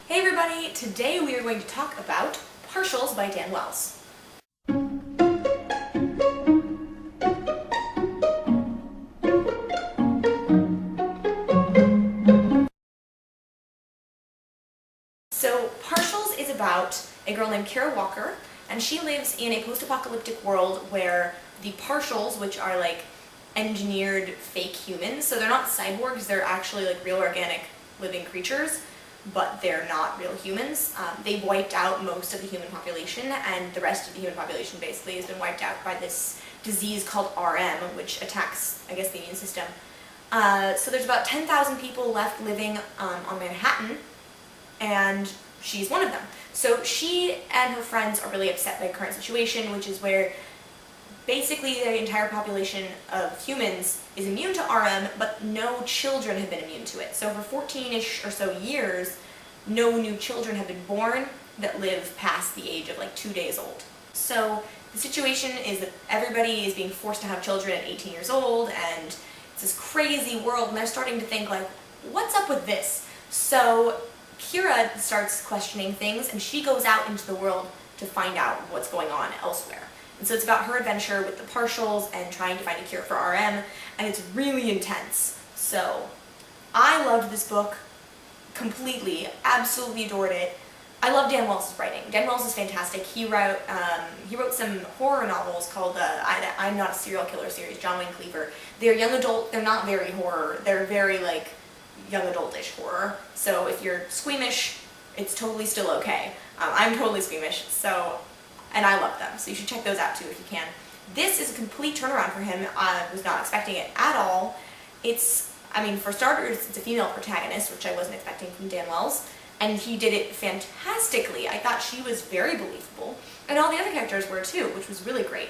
Hey everybody! Today we are going to talk about Partials by Dan Wells. So Partials is about a girl named Kara Walker, and she lives in a post-apocalyptic world where the Partials, which are like engineered fake humans, so they're not cyborgs, they're actually like real organic living creatures, but they're not real humans. They've wiped out most of the human population, and the rest of the human population basically has been wiped out by this disease called RM, which attacks, I guess, the immune system. So there's about 10,000 people left living on Manhattan, and she's one of them. So she and her friends are really upset by the current situation, which is where basically the entire population of humans is immune to RM, but no children have been immune to it. So for 14-ish or so years, no new children have been born that live past the age of like 2 days old. So the situation is that everybody is being forced to have children at 18 years old, and it's this crazy world, and they're starting to think like, what's up with this? So Kira starts questioning things, and she goes out into the world to find out what's going on elsewhere. And so it's about her adventure with the Partials and trying to find a cure for RM, and it's really intense. So I loved this book completely, absolutely adored it. I love Dan Wells' writing. Dan Wells is fantastic. He wrote some horror novels called I'm Not a Serial Killer series, John Wayne Cleaver. They're young adult, they're not very horror, they're very like young adult-ish horror. So if you're squeamish, it's totally still okay. I'm totally squeamish, so, and I love them, so you should check those out too if you can. This is a complete turnaround for him. I was not expecting it at all. I mean, for starters, it's a female protagonist, which I wasn't expecting from Dan Wells, and he did it fantastically. I thought she was very believable, and all the other characters were too, which was really great.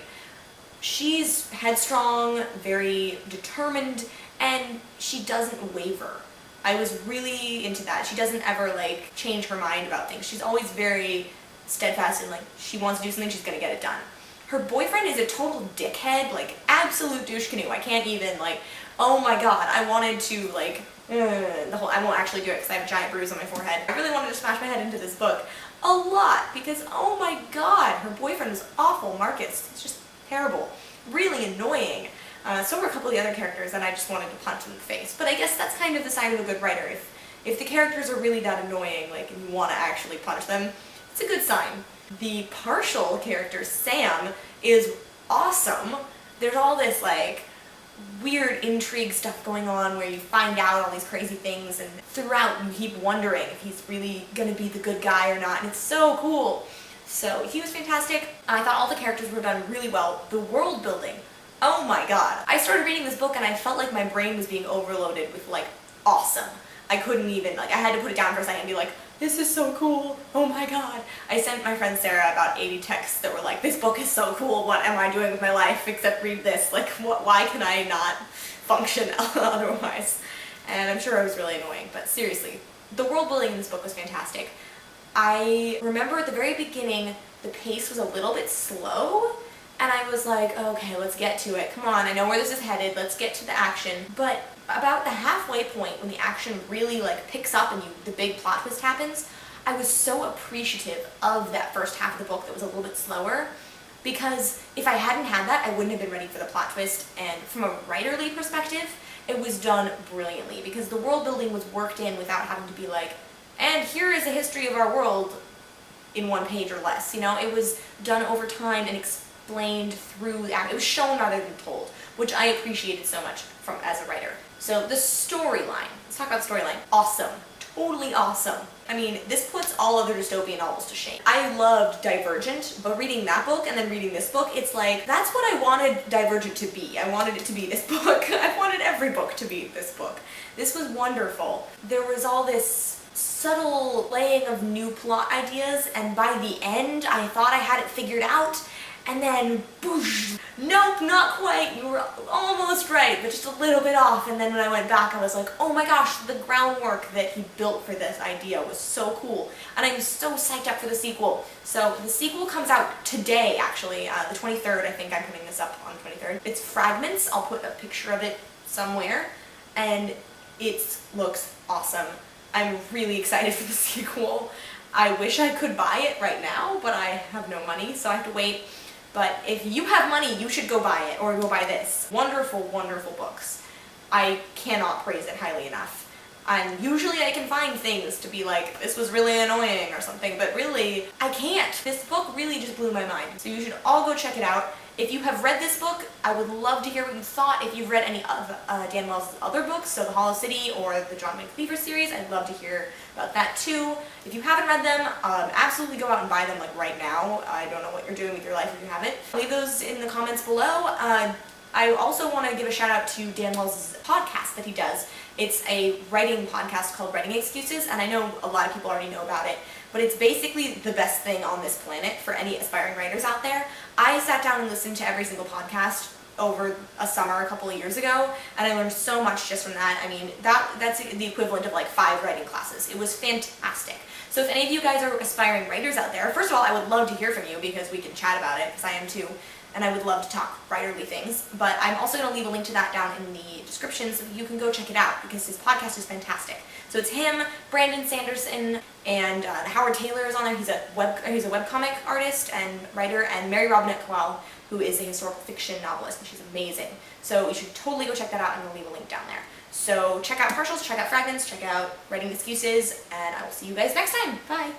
She's headstrong, very determined, and she doesn't waver. I was really into that. She doesn't ever like change her mind about things. She's always very steadfast and like she wants to do something, she's gonna get it done. Her boyfriend is a total dickhead, like absolute douche canoe. I can't even like, oh my god, I wanted to like, I won't actually do it because I have a giant bruise on my forehead. I really wanted to smash my head into this book a lot because oh my god, her boyfriend was awful. Marcus, it's just terrible, really annoying. So were a couple of the other characters that I just wanted to punch in the face. But I guess that's kind of the sign of a good writer. If the characters are really that annoying, like, and you want to actually punch them, it's a good sign. The Partial character, Sam, is awesome. There's all this, like, weird intrigue stuff going on where you find out all these crazy things, and throughout you keep wondering if he's really gonna be the good guy or not, and it's so cool. So he was fantastic. I thought all the characters were done really well. The world building, oh my god. I started reading this book and I felt like my brain was being overloaded with like awesome. I couldn't even, like, I had to put it down for a second and be like, this is so cool, oh my god. I sent my friend Sarah about 80 texts that were like, this book is so cool, what am I doing with my life except read this? Like, why can I not function otherwise? And I'm sure I was really annoying, but seriously, the world building in this book was fantastic. I remember at the very beginning, the pace was a little bit slow, and I was like, okay, let's get to it. Come on, I know where this is headed, let's get to the action. But about the halfway point, when the action really like picks up and the big plot twist happens, I was so appreciative of that first half of the book that was a little bit slower, because if I hadn't had that, I wouldn't have been ready for the plot twist. And from a writerly perspective, it was done brilliantly, because the world building was worked in without having to be like, and here is a history of our world in one page or less. You know, it was done over time and explained through the act. It was shown rather than told, which I appreciated so much as a writer. So the storyline, let's talk about the storyline. Awesome, totally awesome. I mean, this puts all other dystopian novels to shame. I loved Divergent, but reading that book and then reading this book, it's like, that's what I wanted Divergent to be. I wanted it to be this book. I wanted every book to be this book. This was wonderful. There was all this subtle laying of new plot ideas, and by the end, I thought I had it figured out, and then, boosh, nope, not quite, you were almost right, but just a little bit off. And then when I went back, I was like, oh my gosh, the groundwork that he built for this idea was so cool. And I'm so psyched up for the sequel. So the sequel comes out today, actually, the 23rd, I think I'm putting this up on the 23rd. It's Fragments, I'll put a picture of it somewhere, and it looks awesome. I'm really excited for the sequel. I wish I could buy it right now, but I have no money, so I have to wait. But if you have money, you should go buy it, or go buy this. Wonderful, wonderful books. I cannot praise it highly enough. And usually I can find things to be like, this was really annoying or something, but really, I can't. This book really just blew my mind. So you should all go check it out. If you have read this book, I would love to hear what you thought. If you've read any of Dan Wells' other books, so The Hollow City or the John McLeaver series, I'd love to hear about that too. If you haven't read them, absolutely go out and buy them like right now. I don't know what you're doing with your life if you haven't. Leave those in the comments below. I also want to give a shout out to Dan Wells' podcast that he does. It's a writing podcast called Writing Excuses, and I know a lot of people already know about it, but it's basically the best thing on this planet for any aspiring writers out there. I sat down and listened to every single podcast over a summer a couple of years ago, and I learned so much just from that. I mean, that's the equivalent of like 5 writing classes. It was fantastic. So if any of you guys are aspiring writers out there, first of all, I would love to hear from you because we can chat about it, because I am too. And I would love to talk writerly things, but I'm also going to leave a link to that down in the description so that you can go check it out because his podcast is fantastic. So it's him, Brandon Sanderson, and Howard Taylor is on there. He's a webcomic artist and writer, and Mary Robinette Kowal, who is a historical fiction novelist, and she's amazing. So you should totally go check that out, and I'll leave a link down there. So check out Partials, check out Fragments, check out Writing Excuses, and I will see you guys next time. Bye!